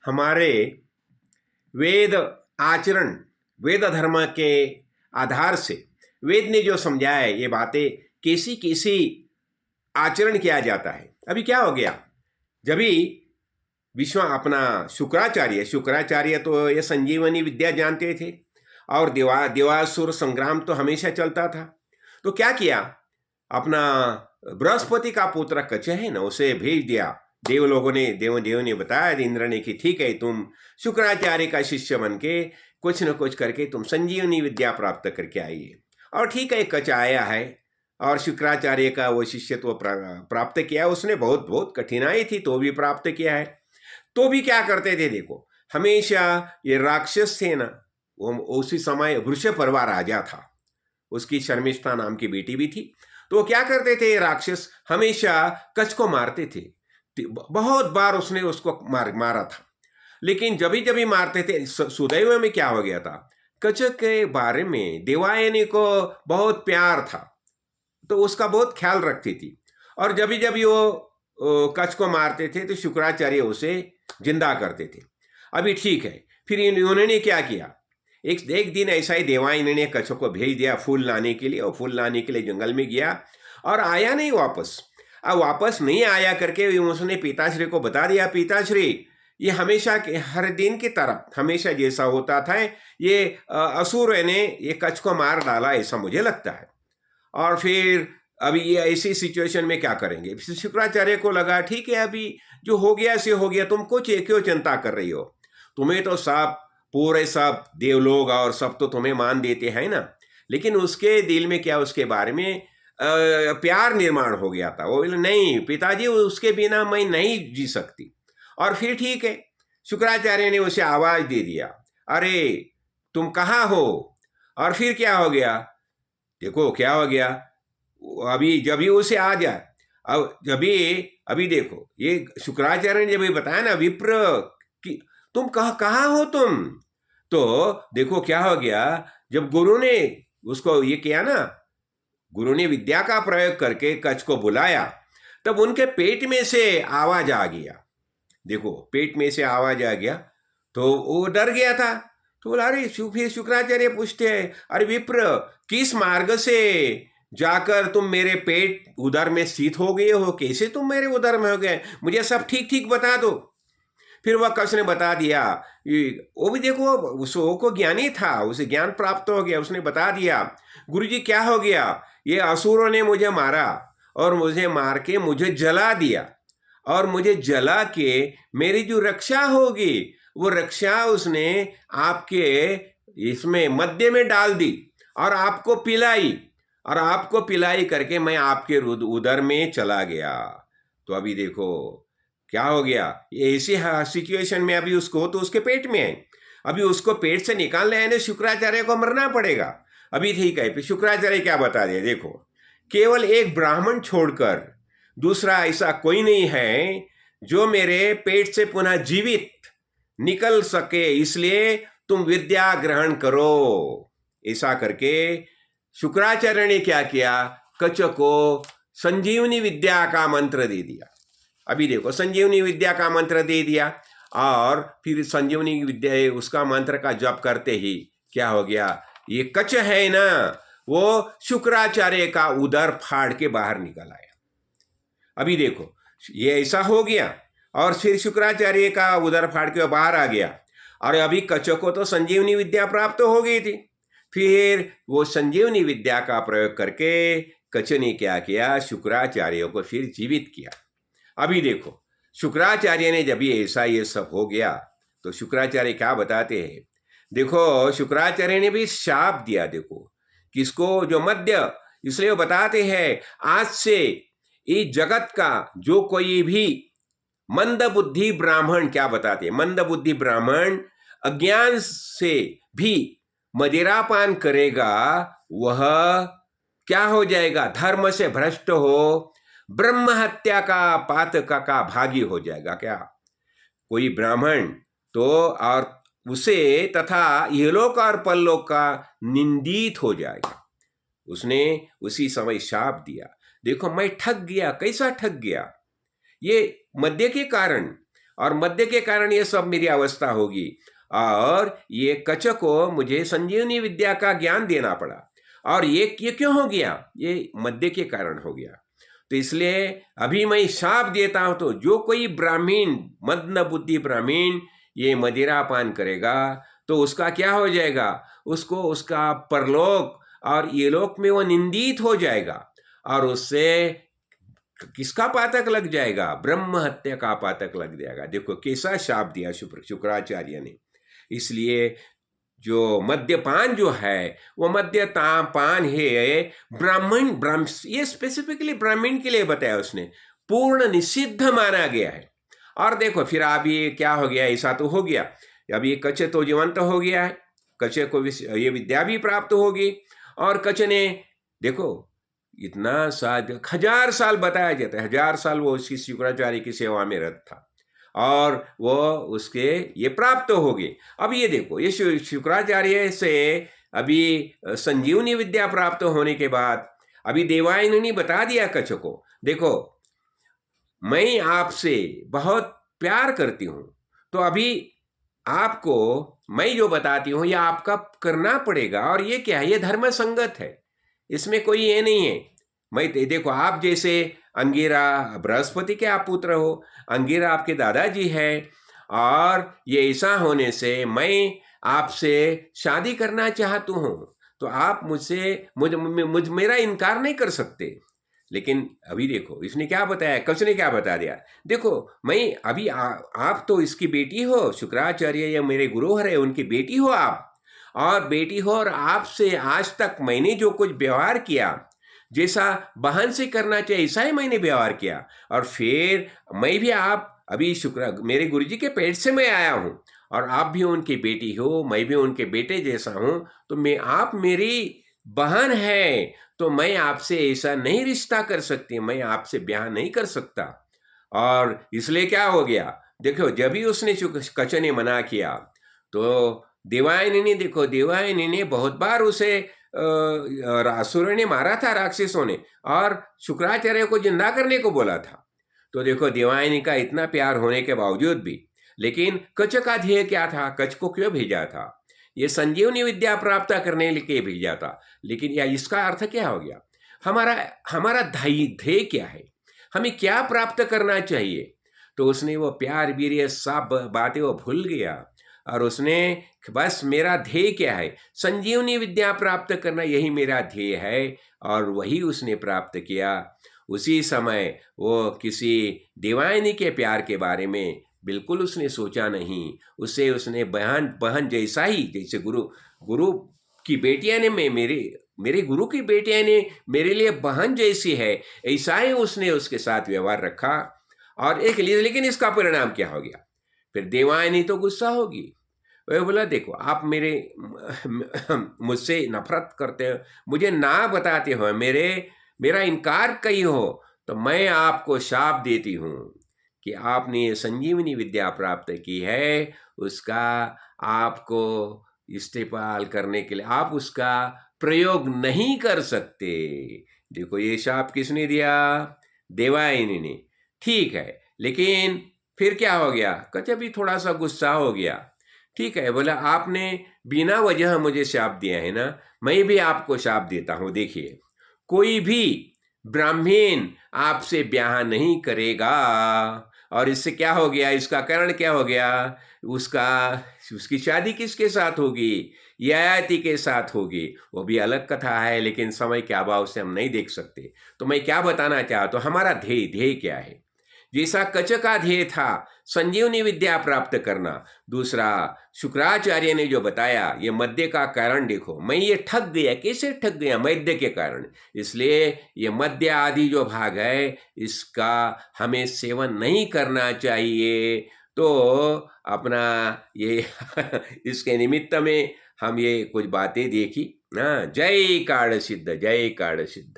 हमारे वेद आचरण, वेद धर्म के आधार से वेद ने जो समझाया है ये बातें कैसी कैसी आचरण किया जाता है। अभी क्या हो गया, जब भी विश्व अपना शुक्राचार्य तो ये संजीवनी विद्या जानते थे और देवासुर संग्राम तो हमेशा चलता था। तो क्या किया, अपना बृहस्पति का पुत्र कच है ना, उसे भेज दिया। देव ने बताया इंद्र ने कि ठीक है, तुम शुक्राचार्य का शिष्य बन के कुछ न कुछ करके तुम संजीवनी विद्या प्राप्त करके आइए। और ठीक है, कच आया है और शुक्राचार्य का वो शिष्यत्व प्राप्त किया। उसने बहुत बहुत कठिनाई थी तो भी प्राप्त किया है। तो भी क्या करते थे, देखो हमेशा ये राक्षस थे ना, वो उसी समय वृषपर्वा राजा था, उसकी शर्मिष्ठा नाम की बेटी भी थी। तो क्या करते थे, राक्षस हमेशा कच को मारते थे। बहुत बार उसने उसको मारा था, लेकिन जब भी मारते थे, सुदैव में क्या हो गया था, कच के बारे में देवायनी को बहुत प्यार था तो उसका बहुत ख्याल रखती थी। और जब वो कच को मारते थे तो शुक्राचार्य उसे जिंदा करते थे। अभी ठीक है, फिर इन्होंने क्या किया, एक दिन ऐसा ही देवायनी ने कच को भेज दिया फूल लाने के लिए। और फूल लाने के लिए जंगल में गया और आया नहीं वापस। अब वापस नहीं आया करके उसने पिताश्री को बता दिया, पिताश्री ये हमेशा हर दिन की तरह हमेशा जैसा होता था, ये असुर ने ये कच को मार डाला ऐसा मुझे लगता है। और फिर अभी ये ऐसी सिचुएशन में क्या करेंगे। शुक्राचार्य को लगा ठीक है, अभी जो हो गया से हो गया, तुम कुछ क्यों चिंता कर रही हो, तुम्हें तो सब पूरे सब देवलोग और सब तो तुम्हें मान देते हैं ना। लेकिन उसके दिल में क्या, उसके बारे में प्यार निर्माण हो गया था। वो बोले नहीं पिताजी, उसके बिना मैं नहीं जी सकती। और फिर ठीक है, शुक्राचार्य ने उसे आवाज दे दिया, अरे तुम कहाँ हो। और फिर क्या हो गया, देखो क्या हो गया, अभी जब भी उसे आ जाए, अब अभी देखो ये शुक्राचार्य ने जब बताया ना, विप्र कि तुम कहाँ हो तुम, तो देखो क्या हो गया, जब गुरु ने उसको ये किया ना, गुरु ने विद्या का प्रयोग करके कच को बुलाया, तब उनके पेट में से आवाज आ गया। देखो पेट में से आवाज आ गया तो वो डर गया था। तो बोला अरे फिर शुक्राचार्य पूछते हैं, अरे विप्र किस मार्ग से जाकर तुम मेरे पेट उदर में स्थित हो गए हो, कैसे तुम मेरे उदर में हो गए, मुझे सब ठीक ठीक बता दो। फिर वह कच ने बता दिया। वो भी देखो वो को ज्ञानी था, उसे ज्ञान प्राप्त हो गया, उसने बता दिया गुरुजी क्या हो गया, ये असुरों ने मुझे मारा और मुझे मार के मुझे जला दिया, और मुझे जला के मेरी जो रक्षा होगी वो रक्षा उसने आपके इसमें मध्य में डाल दी और आपको पिलाई, और आपको पिलाई करके मैं आपके उदर में चला गया। तो अभी देखो क्या हो गया, ऐसी सिचुएशन में अभी उसको तो उसके पेट में है, अभी उसको पेट से निकालने आने शुक्राचार्य को मरना पड़ेगा। अभी ठीक है, फिर शुक्राचार्य क्या बता दिया, देखो केवल एक ब्राह्मण छोड़कर दूसरा ऐसा कोई नहीं है जो मेरे पेट से पुनः जीवित निकल सके, इसलिए तुम विद्या ग्रहण करो। ऐसा करके शुक्राचार्य ने क्या किया, कच को संजीवनी विद्या का मंत्र दे दिया। अभी देखो संजीवनी विद्या का मंत्र दे दिया, और फिर संजीवनी विद्या उसका मंत्र का जप करते ही क्या हो गया, ये कच है ना, वो शुक्राचार्य का उदर फाड़ के बाहर निकल आया। अभी देखो ये ऐसा हो गया, और फिर शुक्राचार्य का उदर फाड़ के बाहर आ गया, और अभी कच को तो संजीवनी विद्या प्राप्त हो गई थी। फिर वो संजीवनी विद्या का प्रयोग करके कच ने क्या किया, शुक्राचार्य को फिर जीवित किया। अभी देखो शुक्राचार्य ने जब ऐसा ये सब हो गया तो शुक्राचार्य क्या बताते हैं, देखो शुक्राचार्य ने भी शाप दिया, देखो किसको, जो मध्य, इसलिए बताते हैं आज से इस जगत का जो कोई भी मंद बुद्धि ब्राह्मण, क्या बताते हैं, मंद बुद्धि ब्राह्मण अज्ञान से भी मदिरापान करेगा, वह क्या हो जाएगा, धर्म से भ्रष्ट हो ब्रह्म हत्या का पातक का भागी हो जाएगा। क्या कोई ब्राह्मण तो और उसे तथा इहलोक और परलोक का निंदित हो जाएगा। उसने उसी समय शाप दिया, देखो मैं ठग गया, कैसा ठग गया, ये मध्य के कारण और मद्य के कारण ये सब मेरी अवस्था होगी। और ये कच को मुझे संजीवनी विद्या का ज्ञान देना पड़ा, और ये क्यों हो गया? ये मद्य के कारण हो गया। तो इसलिए अभी मैं शाप देता हूं, तो जो कोई ब्राह्मण, मद्न बुद्धि ब्राह्मण ये मदिरा पान करेगा तो उसका क्या हो जाएगा? उसको उसका परलोक और ये लोक में वो निंदित हो जाएगा, और उससे किसका पातक लग जाएगा? ब्रह्म हत्या का पातक लग जाएगा। देखो कैसा शाप दिया शुक्राचार्य ने। इसलिए जो मद्यपान जो है वो मद्यपान है ब्राह्मण ये स्पेसिफिकली ब्राह्मण के लिए बताया उसने, पूर्ण निषिद्ध माना गया है। और देखो फिर अब ये क्या हो गया? ऐसा तो हो गया, अब ये कचे तो जीवंत हो गया है, कचे को ये विद्या भी प्राप्त होगी। और कचे ने देखो इतना शायद 1000 साल बताया जाता है, 1000 साल वो उसकी शुक्राचार्य की सेवा में रत था, और वो उसके ये प्राप्त हो गए। अब ये देखो ये शुक्राचार्य से अभी संजीवनी विद्या प्राप्त होने के बाद अभी देवायन ने बता दिया कच्छ को, देखो मैं आपसे बहुत प्यार करती हूं, तो अभी आपको मैं जो बताती हूं ये आपका करना पड़ेगा। और ये क्या है? ये धर्म संगत है, इसमें कोई ये नहीं है। मैं देखो आप जैसे अंगिरा बृहस्पति के आप पुत्र हो, अंगिरा आपके दादाजी है, और ये ऐसा होने से मैं आपसे शादी करना चाहता हूं, तो आप मुझ मेरा इनकार नहीं कर सकते। लेकिन अभी देखो इसने क्या बताया, कच्छ ने क्या बता दिया, देखो मैं अभी आप तो इसकी बेटी हो, शुक्राचार्य या मेरे गुरु है उनकी बेटी हो आप, और बेटी हो, और आपसे आज तक मैंने जो कुछ व्यवहार किया, जैसा बहन से करना चाहिए ऐसा ही मैंने व्यवहार किया। और फिर मैं भी आप अभी मेरे गुरुजी के पेट से मैं आया हूँ, और आप भी उनकी बेटी हो, मैं भी उनके बेटे जैसा हूँ, तो मैं आप मेरी बहन है, तो मैं आपसे ऐसा नहीं रिश्ता कर सकती, मैं आपसे ब्याह नहीं कर सकता। और इसलिए क्या हो गया? देखो जब भी उसने कच्छ ने मना किया, तो देवायनी ने, देखो देवायनी ने बहुत बार उसे असुर ने मारा था, राक्षसों ने, और शुक्राचार्य को जिंदा करने को बोला था। तो देखो देवायनी का इतना प्यार होने के बावजूद भी, लेकिन कच्छ का ध्येय क्या था? कच्छ को क्यों भेजा था? ये संजीवनी विद्या प्राप्त करने के लिए भेजा था। लेकिन या इसका अर्थ क्या हो गया? हमारा हमारा ध्येय क्या है? हमें क्या प्राप्त करना चाहिए? तो उसने वो प्यार वीर्य सब बातें वो भूल गया, और उसने बस मेरा ध्येय क्या है? संजीवनी विद्या प्राप्त करना, यही मेरा ध्येय है, और वही उसने प्राप्त किया। उसी समय वो किसी देवायनी के प्यार के बारे में बिल्कुल उसने सोचा नहीं। उसे उसने बहन बहन जैसा ही, जैसे गुरु की बेटियां ने मेरे गुरु की बेटियां ने मेरे लिए बहन जैसी है, ऐसा ही उसने उसके साथ व्यवहार रखा। और लेकिन इसका परिणाम क्या हो गया? फिर देवायनी तो गुस्सा होगी, वह बोला देखो आप मुझसे नफरत करते हो, मुझे ना बताते हो, मेरा इनकार कही हो, तो मैं आपको शाप देती हूँ कि आपने ये संजीवनी विद्या प्राप्त की है, उसका आपको इस्तेमाल करने के लिए आप उसका प्रयोग नहीं कर सकते। देखो ये शाप किसने दिया? देवायनी ने। ठीक है, लेकिन फिर क्या हो गया? कच्छ भी थोड़ा सा गुस्सा हो गया। ठीक है, बोला आपने बिना वजह मुझे शाप दिया है ना, मैं भी आपको शाप देता हूं। देखिए कोई भी ब्राह्मण आपसे ब्याह नहीं करेगा। और इससे क्या हो गया? इसका कारण क्या हो गया? उसकी शादी किसके साथ होगी? ययाति के साथ होगी। वो भी अलग कथा है, लेकिन समय के अभाव से हम नहीं देख सकते। तो मैं क्या बताना चाहता हूं, हमारा ध्येय क्या है? जैसा कच्छ का ध्येय था संजीवनी विद्या प्राप्त करना, दूसरा शुक्राचार्य ने जो बताया ये मद्य का कारण, देखो मैं ये ठग गया। कैसे ठग गया? मद्य के कारण। इसलिए ये मद्य आदि जो भाग है इसका हमें सेवन नहीं करना चाहिए। तो अपना ये इसके निमित्त में हम ये कुछ बातें देखी ना। जय काड़ सिद्ध, जय काड़ सिद्ध।